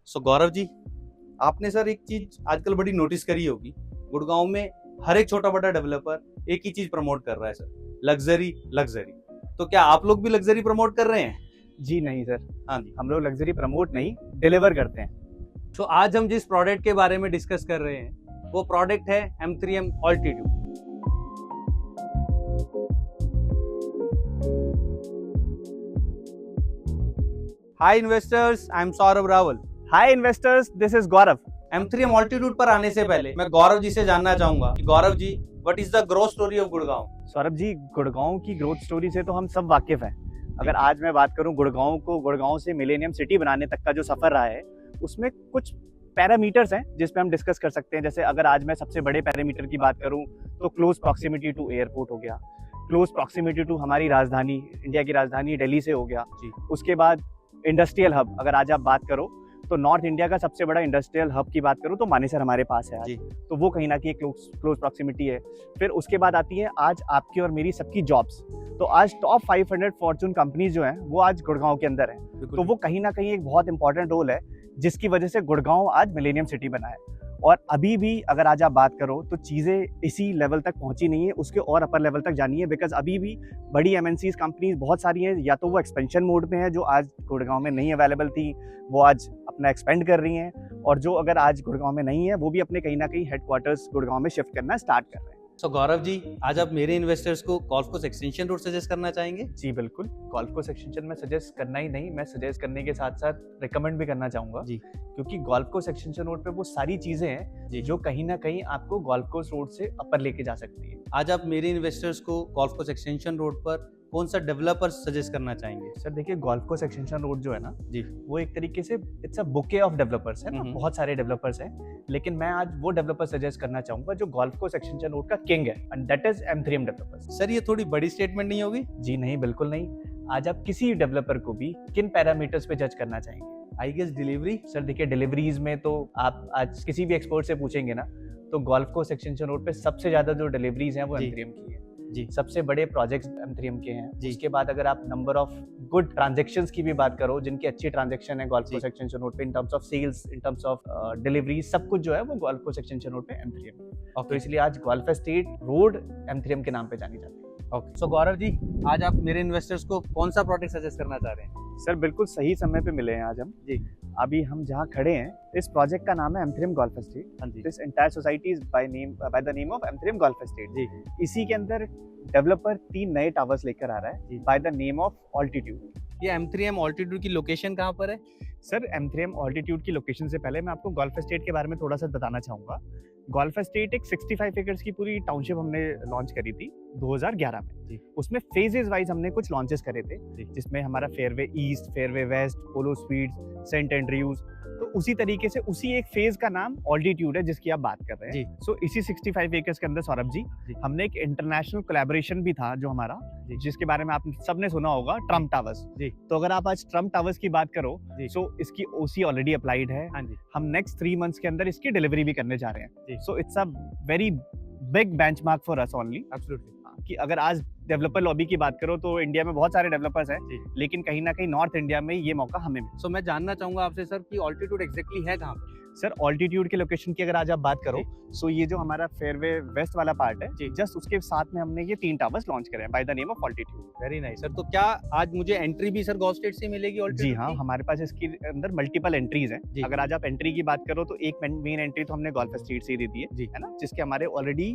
गौरव जी, आपने सर एक चीज आजकल बड़ी नोटिस करी होगी, गुड़गांव में हर एक छोटा बड़ा डेवलपर एक ही चीज प्रमोट कर रहा है सर, लग्जरी लग्जरी। तो क्या आप लोग भी लग्जरी प्रमोट कर रहे हैं? जी नहीं सर, हाँ जी। हम लोग लग्जरी प्रमोट नहीं, डिलीवर करते हैं। तो आज हम जिस प्रोडक्ट के बारे में डिस्कस कर रहे हैं वो प्रोडक्ट है M3M Altitude। Hi investors, I am Saurabh Rawal. Hi investors, this is Gaurav. M3M Altitude पर आने से पहले मैं गौरव जी से जानना चाहूंगा कि Gaurav ji, what is the growth story of Gurgaon? Saurabh ji, Gurgaon की ग्रोथ स्टोरी से तो हम सब वाकिफ हैं। अगर आज मैं बात करूं गुड़गांव से मिलेनियम सिटी बनाने तक का जो सफर रहा है, उसमें कुछ पैरामीटर्स हैं जिस पे हम डिस्कस कर सकते हैं। जैसे अगर आज मैं सबसे बड़े पैरामीटर की बात करूं तो क्लोज प्रॉक्सिमिटी टू एयरपोर्ट हो गया, क्लोज प्रॉक्सिमिटी टू हमारी राजधानी, इंडिया की राजधानी दिल्ली से हो गया जी। उसके बाद इंडस्ट्रियल हब, अगर आज आप बात करो तो नॉर्थ इंडिया का सबसे बड़ा इंडस्ट्रियल हब की बात करूं तो मानेसर हमारे पास है आज, तो वो कहीं ना कहीं क्लोज प्रॉक्सिमिटी है। फिर उसके बाद आती है आज आपकी और मेरी सबकी जॉब्स। तो आज टॉप 500 फॉर्चून कंपनीज जो हैं वो आज गुड़गांव के अंदर हैं, तो वो कहीं ना कहीं एक बहुत इंपॉर्टेंट रोल है जिसकी वजह से गुड़गांव आज मिलेनियम सिटी बना है। और अभी भी अगर आज आप बात करो तो चीज़ें इसी लेवल तक पहुंची नहीं है, उसके और अपर लेवल तक जानी है। बिकॉज अभी भी बड़ी एमएनसीज कंपनीज बहुत सारी हैं, या तो वो एक्सपेंशन मोड में है जो आज गुड़गांव में नहीं अवेलेबल थी, वो आज अपना एक्सपेंड कर रही हैं, और जो अगर आज गुड़गांव में नहीं है वो भी अपने कहीं ना कहीं हेडक्वार्टर्स गुड़गांव में शिफ्ट करना स्टार्ट कर रहे हैं। गौरव जी, आज आप मेरे इन्वेस्टर्स को golf course extension road suggest करना चाहेंगे? जी बिल्कुल, गोल्फ कोर्स एक्सटेंशन में सजेस्ट करना ही नहीं, मैं सजेस्ट करने के साथ साथ रिकमेंड भी करना चाहूँगा जी, क्योंकि गोल्फ कोर्स एक्सटेंशन रोड पे वो सारी चीज़ें हैं जी जो कहीं ना कहीं आपको गोल्फ कोर्स रोड से अपर लेके जा सकती है। आज आप मेरे इन्वेस्टर्स को गोल्फ कोर्स एक्सटेंशन रोड पर कौन सा डेवलपर सजेस्ट करना चाहेंगे? सर देखिए, गोल्फ कोर्स एक्सटेंशन रोड जो है ना जी, वो एक तरीके से it's a bouquet of developers है ना, बहुत सारे डेवलपर्स हैं, लेकिन मैं आज वो डेवलपर सजेस्ट करना चाहूंगा जो गोल्फ कोर्स एक्सटेंशन रोड का किंग है, and that is M3M developers. Sir ये थोड़ी बड़ी स्टेटमेंट नहीं होगी? जी नहीं, बिल्कुल नहीं। आज आप किसी डेवलपर को भी किन पैरामीटर्स पे जज करना चाहेंगे? I guess delivery. सर देखिए, डिलीवरीज में तो आप आज किसी भी एक्सपर्ट से पूछेंगे ना तो गोल्फ कोर्स एक्सटेंशन रोड पे सबसे ज्यादा जो डिलीवरीज हैं वो M3M की है जी। सबसे बड़े प्रोजेक्ट्स M3M के हैं जी। उसके बाद अगर आप नंबर ऑफ गुड ट्रांजैक्शंस की भी बात करो, जिनकी अच्छी ट्रांजैक्शन है गोल्फ कोर्स एक्सटेंशन रोड पे, in terms of sales, in terms of delivery, सब कुछ जो है वो गोल्फ कोर्स एक्सटेंशन रोड पे M3M। तो इसलिए आज गोल्फ एस्टेट रोड M3M के नाम पे जानी जाती है। ओके, गौरव जी, आज आप मेरे इन्वेस्टर्स को कौन सा प्रोडक्ट सजेस्ट करना चाह रहे हैं? सर बिल्कुल सही समय पे मिले हैं आज हम जी। अभी हम जहाँ खड़े हैं, इस प्रोजेक्ट का नाम है M3M गोल्फ एस्टेट। हाँ जी। This entire society is by the name of M3M golf estate जी। इसी के अंदर डेवलपर 3 नए टावर्स लेकर आ रहा है bye the name of altitude. ये M3M Altitude की लोकेशन कहाँ पर है? सर M3M ऑल्टीट्यूड की लोकेशन से पहले मैं आपको गोल्फ एस्टेट के बारे में थोड़ा सा बताना चाहूँगा। गोल्फ एस्टेट एक 65 एकर्स की पूरी टाउनशिप हमने लॉन्च करी थी 2011 में जी। उसमें फेजेस वाइज हमने कुछ लॉन्चेस करे थे, जिसमें हमारा फेयरवे ईस्ट, फेयरवे वेस्ट, पोलो स्वीट्स, सेंट एंड्रयूज, तो उसी तरीके से उसी एक फेज का नाम ऑल्टीट्यूड है जिसकी आप बात कर रहे हैं। सो इसी 65 एकर्स के अंदर सौरभ जी हमने एक इंटरनेशनल कोलैबोरेशन भी था जो हमारा, जिसके बारे में आप सबने सुना होगा, ट्रम्प टावर्स जी। तो अगर आप आज ट्रम्प टावर्स की बात करो सो इसकी ओसी ऑलरेडी अप्लाइड है। हम नेक्स्ट 3 मंथ्स के अंदर इसकी डिलीवरी भी करने जा रहे हैं। So it's a very big benchmark for us only. Absolutely, कि अगर आज डेवलपर लॉबी की बात करो तो इंडिया में बहुत सारे डेवलपर्स हैं, लेकिन कहीं ना कहीं नॉर्थ इंडिया में ये मौका हमें मिला। सो मैं जानना चाहूंगा आपसे सर कि ऑल्टीट्यूड एग्जैक्टली है कहाँ पर? सर ऑल्टीट्यूड के लोकेशन की अगर आज आप बात करो सो ये जो हमारा फेयरवे वेस्ट वाला पार्ट है, जस्ट उसके साथ में हमने ये 3 टावर्स लॉन्च करे हैं bye the name of altitude. Very nice sir. तो क्या आज मुझे एंट्री भी सर गोल्फ स्टेट से मिलेगी ऑल्टीट्यूड? जी हाँ, हमारे पास इसके अंदर मल्टीपल एंट्रीज हैं। अगर आज आप एंट्री की बात करो तो एक मेन एंट्री तो हमने गोल्फ स्टेट से ही दी है ना, जिसके हमारे ऑलरेडी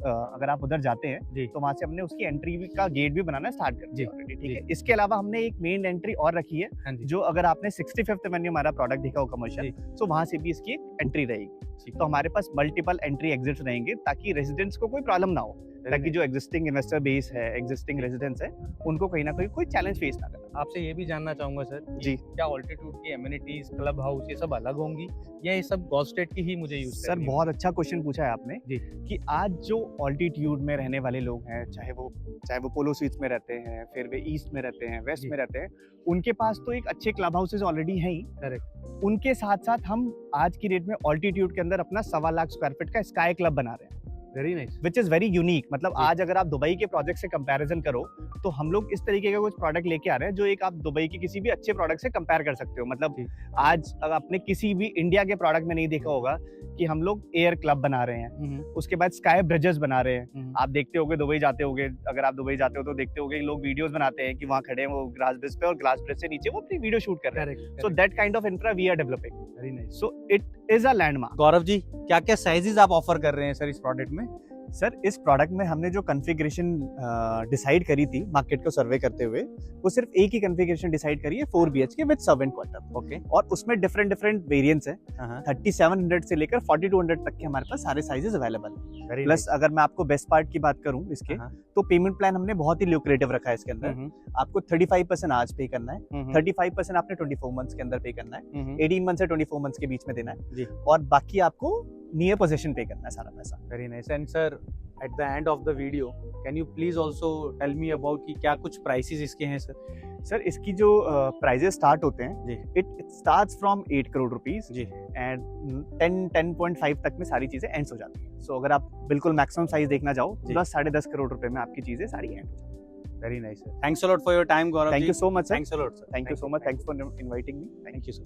अगर आप उधर जाते हैं तो वहां से हमने उसकी एंट्री का गेट भी बनाना स्टार्ट कर दिया ऑलरेडी, ठीक है। इसके अलावा हमने एक मेन एंट्री और रखी है, जो अगर आपने 65th एवेन्यू हमारा प्रोडक्ट देखा हो कमर्शियल, तो वहां से भी इसकी एक एंट्री रहेगी। तो हमारे पास मल्टीपल एंट्री एग्जिट्स रहेंगे ताकि रेजिडेंट्स को कोई प्रॉब्लम ना हो, ताकि जो एग्जिस्टिंग इन्वेस्टर बेस है, एग्जिस्टिंग रेजिडेंट्स है, उनको कहीं ना कहीं कोई चैलेंज फेस ना करे। आपसे ये भी जानना चाहूंगा सर जी, क्या ऑल्टीट्यूड की एमिनिटीज, क्लब हाउस, ये सब अलग होंगी या ये सब गोल्फ स्टेट की ही मुझे यूज करनी सर बहुत अच्छा क्वेश्चन पूछा है आपने जी। कि आज जो ऑल्टीट्यूड में रहने वाले लोग हैं, चाहे वो पोलो स्वीट्स में रहते हैं, फिर वे ईस्ट में रहते हैं, वेस्ट में रहते हैं, उनके पास तो एक अच्छे क्लब हाउसेज ऑलरेडी हैं ही। करेक्ट। उनके साथ साथ हम आज की डेट में ऑल्टीट्यूड के अंदर अपना 1.25 लाख स्क्वायर फीट का स्काई क्लब बना रहे हैं। Very nice. Which is very unique. मतलब जी। आज अगर आप दुबई के प्रोजेक्ट से कंपैरिजन करो तो हम लोग इस तरीके का कुछ प्रोडक्ट लेके आ रहे हैं जो एक आप दुबई के किसी भी अच्छे प्रोडक्ट से कंपेयर कर सकते हो। मतलब जी। आज अगर आपने किसी भी इंडिया के प्रोडक्ट में नहीं देखा होगा कि हम लोग एयर क्लब बना रहे हैं, उसके बाद स्काई ब्रिजेस बना रहे हैं। आप देखते होगे, दुबई जाते होगे, अगर आप दुबई जाते हो तो देखते होगे लोग वीडियोस बनाते हैं कि वहाँ खड़े हैं वो ग्लास ब्रिज पे और ग्लास ब्रिज से नीचे वो अपनी वीडियो शूट कर रहे हैं। So that kind of infra we are developing. Very nice. So it is a landmark. Gaurav ji, क्या क्या साइजेस आप ऑफर कर रहे हैं सर इस प्रोडक्ट में? सर इस प्रोडक्ट में हमने जो कॉन्फ़िगरेशन डिसाइड करी थी मार्केट को सर्वे करते हुए, वो सिर्फ एक ही कॉन्फ़िगरेशन डिसाइड करी है 4 BHK with servant quarter. Okay. और उसमें डिफरेंट डिफरेंट वेरिएंट्स हैं। 3700 से लेकर 4200 तक के हमारे पास सारे साइजेस अवेलेबल हैं। प्लस अगर मैं आपको बेस्ट पार्ट की बात करूं इसके, तो पेमेंट प्लान हमने बहुत ही ल्यूक्रेटिव रखा है इसके अंदर। आपको 35% आज पे करना है, 35% आपने 24 मंथ्स के अंदर पे करना है, 18 मंथ से 24 मंथ्स के बीच में देना है, और बाकी आपको नियर पोजीशन पे करना है सारा पैसा। Very nice. And sir, at the end of the video can you please also tell me about कि क्या कुछ प्राइसेस इसके हैं सर? सर इसकी जो प्राइजेस स्टार्ट होते हैं जी, it starts from 8 crore rupees जी, एंड 10.5 तक में सारी चीजें एंड्स हो जाती हैं। सो अगर आप बिल्कुल मैक्सिमम साइज देखना चाहो तो 10-10.5 करोड़ रुपए में आपकी चीजें सारी एंड हो जाती हैं। Very nice sir. Thanks a lot for your time Gaurav ji. Thank you so much sir. Thanks a lot sir. Thank you so much. Thanks for inviting me. Thank you sir.